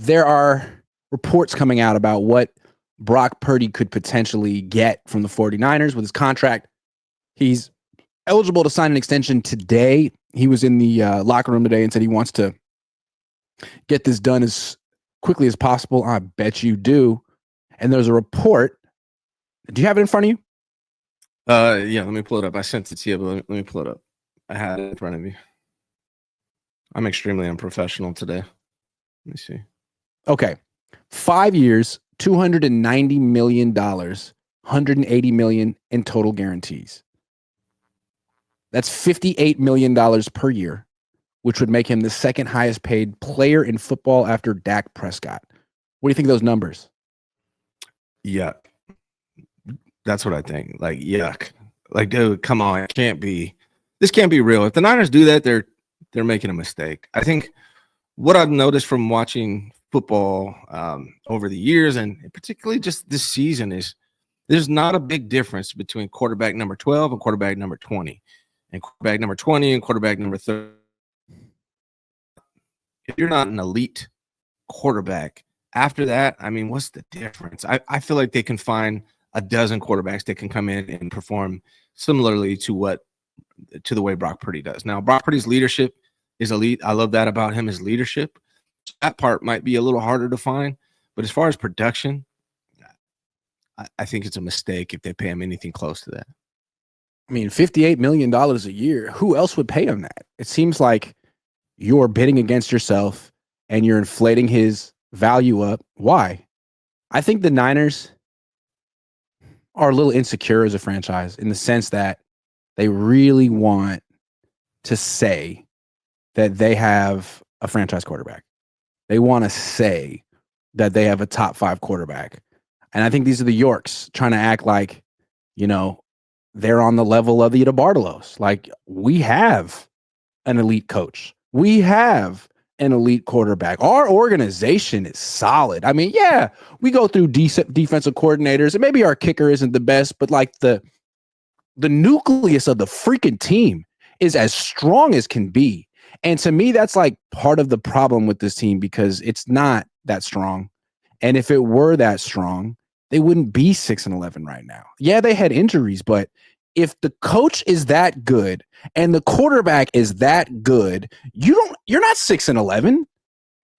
there are reports coming out about what Brock Purdy could potentially get from the 49ers with his contract. He's eligible to sign an extension today. He was in the locker room today and said he wants to get this done as quickly as possible. I bet you do. And there's a report. Do you have it in front of you? Yeah, let me pull it up. I sent it to you, but let me pull it up. I had it in front of me. I'm extremely unprofessional today. Let me see. Okay. 5 years, $290 million, $180 million in total guarantees. That's $58 million per year, which would make him the second highest paid player in football after Dak Prescott. What do you think of those numbers? Yuck. That's what I think. Like, yuck. Like, dude, come on. It can't be. This can't be real. If the Niners do that, they're making a mistake. I think what I've noticed from watching football over the years, and particularly just this season, is there's not a big difference between quarterback number 12 and quarterback number 20. And quarterback number 20 and quarterback number 30. If you're not an elite quarterback, after that, I mean, what's the difference? I feel like they can find a dozen quarterbacks that can come in and perform similarly to the way Brock Purdy does. Now, Brock Purdy's leadership is elite. I love that about him, his leadership. That part might be a little harder to find. But as far as production, I think it's a mistake if they pay him anything close to that. I mean, $58 million a year. Who else would pay him that? It seems like you're bidding against yourself and you're inflating his value up. Why? I think the Niners are a little insecure as a franchise in the sense that they really want to say that they have a franchise quarterback. They want to say that they have a top 5 quarterback. And I think these are the Yorks trying to act like, they're on the level of the DeBartolos. Like, we have an elite coach. We have an elite quarterback. Our organization is solid. I mean, yeah, we go through decent defensive coordinators, and maybe our kicker isn't the best, but like the nucleus of the freaking team is as strong as can be. And to me, that's like part of the problem with this team, because it's not that strong. And if it were that strong, they wouldn't be 6-11 right now. Yeah, they had injuries, but if the coach is that good and the quarterback is that good, you're not 6-11.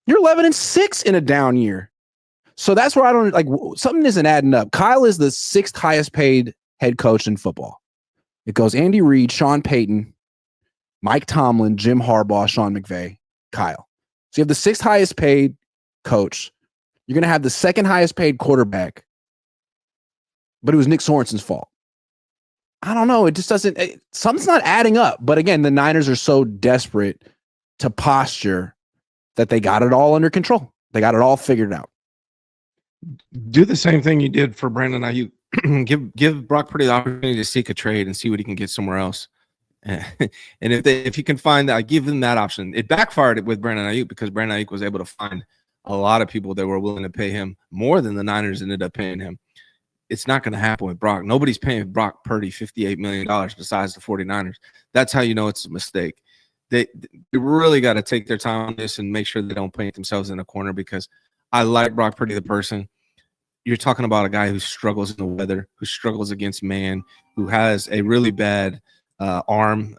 You're 11-6 in a down year. So that's where I don't like, something isn't adding up. Kyle is the 6th highest paid head coach in football. It goes Andy Reid, Sean Payton, Mike Tomlin, Jim Harbaugh, Sean McVay, Kyle. So you have the 6th highest paid coach. You're going to have the 2nd highest paid quarterback, but it was Nick Sorensen's fault. I don't know. It just doesn't, something's not adding up. But again, the Niners are so desperate to posture that they got it all under control. They got it all figured out. Do the same thing you did for Brandon Ayuk. give Brock Purdy the opportunity to seek a trade and see what he can get somewhere else. And if he can find that, give them that option. It backfired with Brandon Ayuk because Brandon Ayuk was able to find a lot of people that were willing to pay him more than the Niners ended up paying him. It's not going to happen with Brock. Nobody's paying Brock Purdy $58 million besides the 49ers. That's how you know it's a mistake. They really got to take their time on this and make sure they don't paint themselves in a corner, because I like Brock Purdy, the person. You're talking about a guy who struggles in the weather, who struggles against man, who has a really bad arm.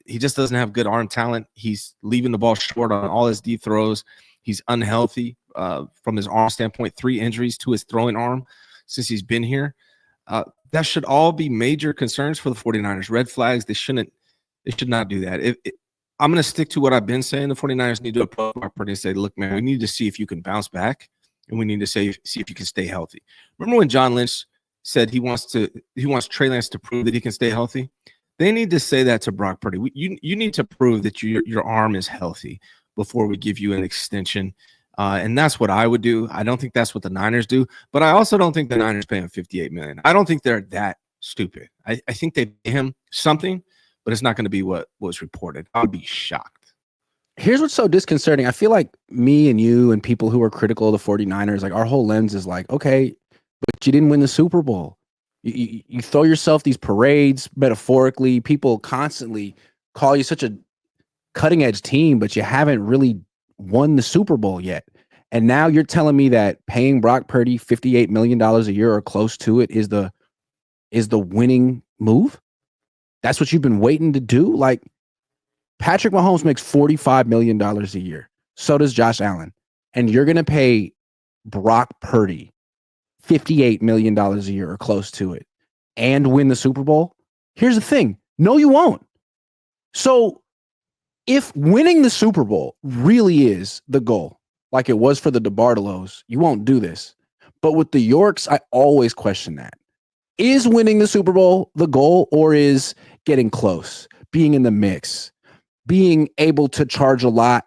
He just doesn't have good arm talent. He's leaving the ball short on all his deep throws. He's unhealthy from his arm standpoint, 3 injuries to his throwing arm since he's been here. That should all be major concerns for the 49ers. Red flags. They should not do that. I'm going to stick to what I've been saying. The 49ers need to approach Brock Purdy and say, look, man, we need to see if you can bounce back, and we need to see if you can stay healthy. Remember when John Lynch said he wants Trey Lance to prove that he can stay healthy? They need to say that to Brock Purdy. You need to prove that your arm is healthy before we give you an extension. And that's what I would do. I don't think that's what the Niners do, but I also don't think the Niners pay him $58 million. I don't think they're that stupid. I think they pay him something, but it's not going to be what was reported. I would be shocked. Here's what's so disconcerting. I feel like me and you and people who are critical of the 49ers, like, our whole lens is like, okay, but you didn't win the Super Bowl. You throw yourself these parades, metaphorically. People constantly call you such a cutting edge team, but you haven't really won the Super Bowl yet. And now you're telling me that paying Brock Purdy $58 million a year or close to it is the winning move? That's what you've been waiting to do? Like, Patrick Mahomes makes $45 million a year. So does Josh Allen. And you're going to pay Brock Purdy $58 million a year or close to it and win the Super Bowl? Here's the thing. No, you won't. So if winning the Super Bowl really is the goal, like it was for the DeBartolos, you won't do this. But with the Yorks, I always question that. Is winning the Super Bowl the goal, or is getting close, being in the mix, being able to charge a lot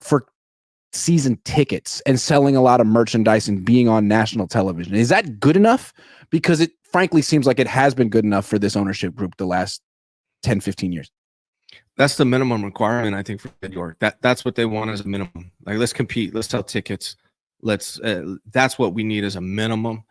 for season tickets and selling a lot of merchandise and being on national television? Is that good enough? Because it frankly seems like it has been good enough for this ownership group the last 10, 15 years. That's the minimum requirement, I think, for New York. That's what they want as a minimum. Like, let's compete. Let's sell tickets. That's what we need as a minimum.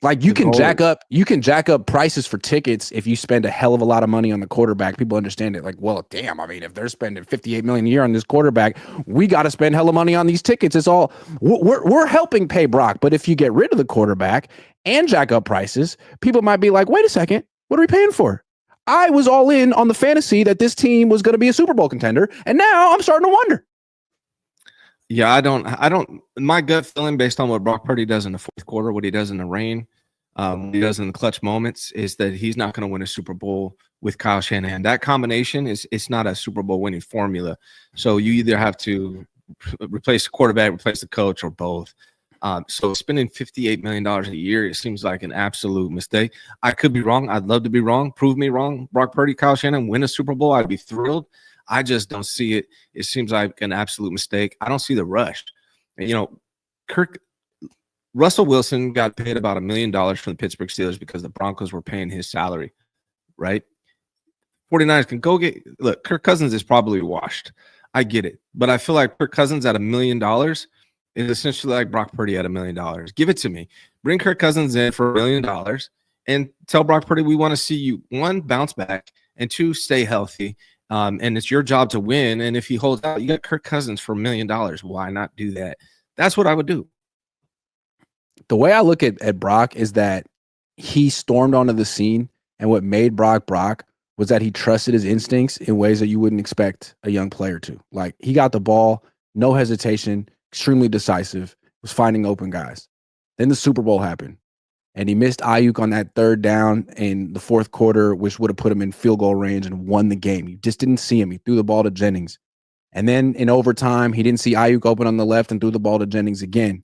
Like, you can jack up prices for tickets if you spend a hell of a lot of money on the quarterback. People understand it. Like, well, damn, I mean, if they're spending $58 million a year on this quarterback, we got to spend hella money on these tickets. It's all we're helping pay Brock. But if you get rid of the quarterback and jack up prices, people might be like, wait a second, what are we paying for? I was all in on the fantasy that this team was going to be a Super Bowl contender, and now I'm starting to wonder. Yeah, I don't. My gut feeling, based on what Brock Purdy does in the fourth quarter, what he does in the rain, what he does in the clutch moments, is that he's not going to win a Super Bowl with Kyle Shanahan. That combination it's not a Super Bowl winning formula. So you either have to replace the quarterback, replace the coach, or both. So spending $58 million a year, it seems like an absolute mistake. I could be wrong. I'd love to be wrong. Prove me wrong. Brock Purdy, Kyle Shanahan win a Super Bowl, I'd be thrilled. I just don't see it. It seems like an absolute mistake. I don't see the rush. You know, Russell Wilson got paid about $1 million from the Pittsburgh Steelers because the Broncos were paying his salary, right? 49ers can go look, Kirk Cousins is probably washed. I get it. But I feel like Kirk Cousins at $1 million is essentially like Brock Purdy at $1 million. Give it to me. Bring Kirk Cousins in for $1 million and tell Brock Purdy we want to see you, one, bounce back, and two, stay healthy. And it's your job to win. And if he holds out, you got Kirk Cousins for $1 million. Why not do that? That's what I would do. The way I look at Brock is that he stormed onto the scene, and what made Brock was that he trusted his instincts in ways that you wouldn't expect a young player to. Like, he got the ball, no hesitation, extremely decisive, was finding open guys. Then the Super Bowl happened, and he missed Ayuk on that third down in the fourth quarter, which would have put him in field goal range and won the game. You just didn't see him. He threw the ball to Jennings. And then in overtime, he didn't see Ayuk open on the left and threw the ball to Jennings again.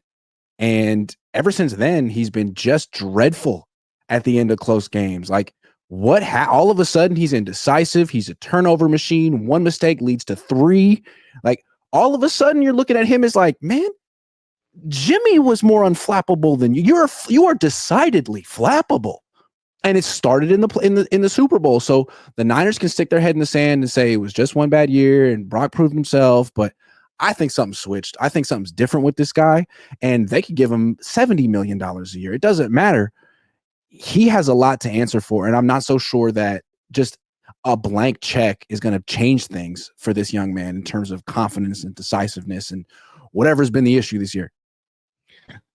And ever since then, he's been just dreadful at the end of close games. Like, all of a sudden, he's indecisive. He's a turnover machine. One mistake leads to three. Like, all of a sudden, you're looking at him as like, man, Jimmy was more unflappable than you. You are decidedly flappable. And it started in the Super Bowl. So the Niners can stick their head in the sand and say it was just one bad year and Brock proved himself. But I think something switched. I think something's different with this guy, and they could give him $70 million a year. It doesn't matter. He has a lot to answer for, and I'm not so sure that just a blank check is going to change things for this young man in terms of confidence and decisiveness and whatever's been the issue this year.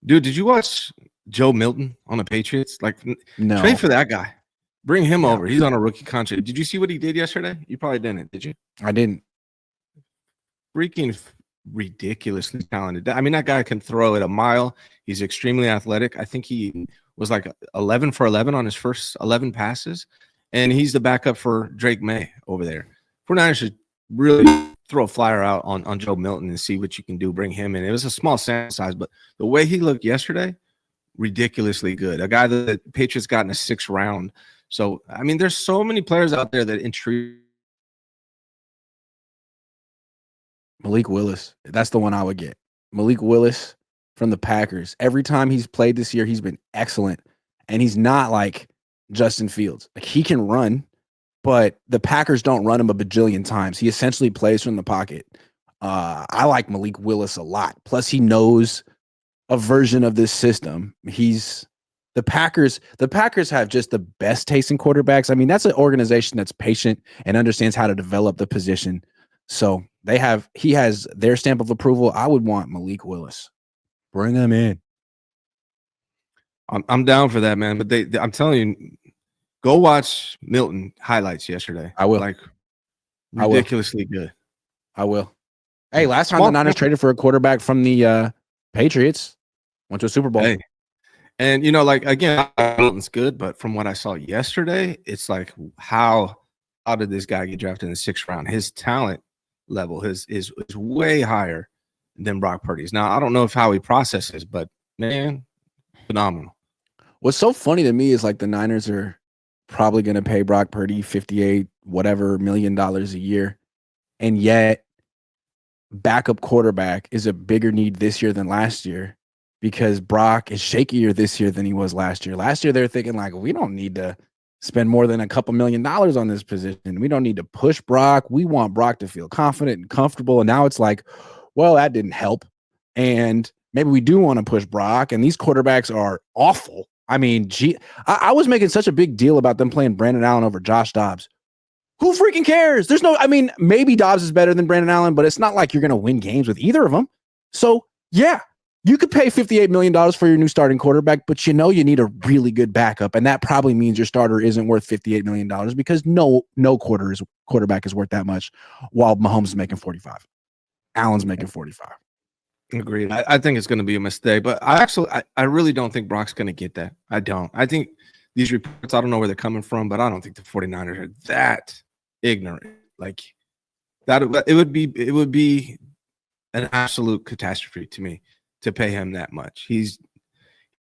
Dude, did you watch Joe Milton on the Patriots? Like, no. Trade for that guy. Bring him over. He's on a rookie contract. Did you see what he did yesterday? You probably didn't, did you? I didn't. Freaking ridiculously talented. I mean, that guy can throw it a mile. He's extremely athletic. I think he was like 11 for 11 on his first 11 passes, and he's the backup for Drake May over there. 49ers should really throw a flyer out on Joe Milton and see what you can do. Bring him in. It was a small sample size, but the way he looked yesterday, ridiculously good. A guy that the Patriots got in the 6th round. So, I mean, there's so many players out there that intrigue. Malik Willis. That's the one I would get. Malik Willis from the Packers. Every time he's played this year, he's been excellent. And he's not like Justin Fields. Like, he can run, but the Packers don't run him a bajillion times. He essentially plays from the pocket. I like Malik Willis a lot. Plus, he knows a version of this system. The Packers have just the best taste in quarterbacks. I mean, that's an organization that's patient and understands how to develop the position. So he has their stamp of approval. I would want Malik Willis. Bring him in. I'm down for that, man. But I'm telling you, go watch Milton highlights yesterday. I will. Like ridiculously good. I will. Hey, last time Well, the Niners traded for a quarterback from the Patriots, went to a Super Bowl. Hey. And, you know, like, again, Milton's good, but from what I saw yesterday, it's like, how did this guy get drafted in the 6th round? His talent level is way higher than Brock Purdy's. Now, I don't know how he processes, but, man, phenomenal. What's so funny to me is, like, the Niners are probably going to pay Brock Purdy $58 whatever million a year, and yet backup quarterback is a bigger need this year than last year, because Brock is shakier this year than he was last year. Last year, they're thinking, like, we don't need to spend more than a couple $1 million on this position. We don't need to push Brock. We want Brock to feel confident and comfortable. And now it's like, well, that didn't help. And maybe we do want to push Brock. And these quarterbacks are awful. I mean, I was making such a big deal about them playing Brandon Allen over Josh Dobbs. Who freaking cares? Maybe Dobbs is better than Brandon Allen, but it's not like you're going to win games with either of them. So, yeah. You could pay $58 million for your new starting quarterback, but you need a really good backup. And that probably means your starter isn't worth $58 million, because no quarterback is worth that much, while Mahomes is making 45. Allen's making 45. Agreed. I think it's going to be a mistake, but I really don't think Brock's going to get that. I don't. I think these reports, I don't know where they're coming from, but I don't think the 49ers are that ignorant. Like, that it would be an absolute catastrophe to me to pay him that much. He's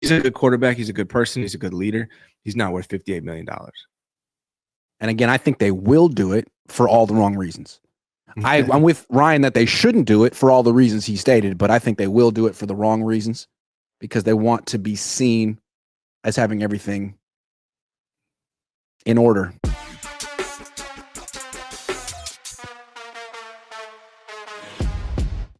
a good quarterback. He's a good person. He's a good leader. He's not worth $58 million. And again, I think they will do it for all the wrong reasons. I'm with Ryan that they shouldn't do it for all the reasons he stated, but I think they will do it for the wrong reasons, because they want to be seen as having everything in order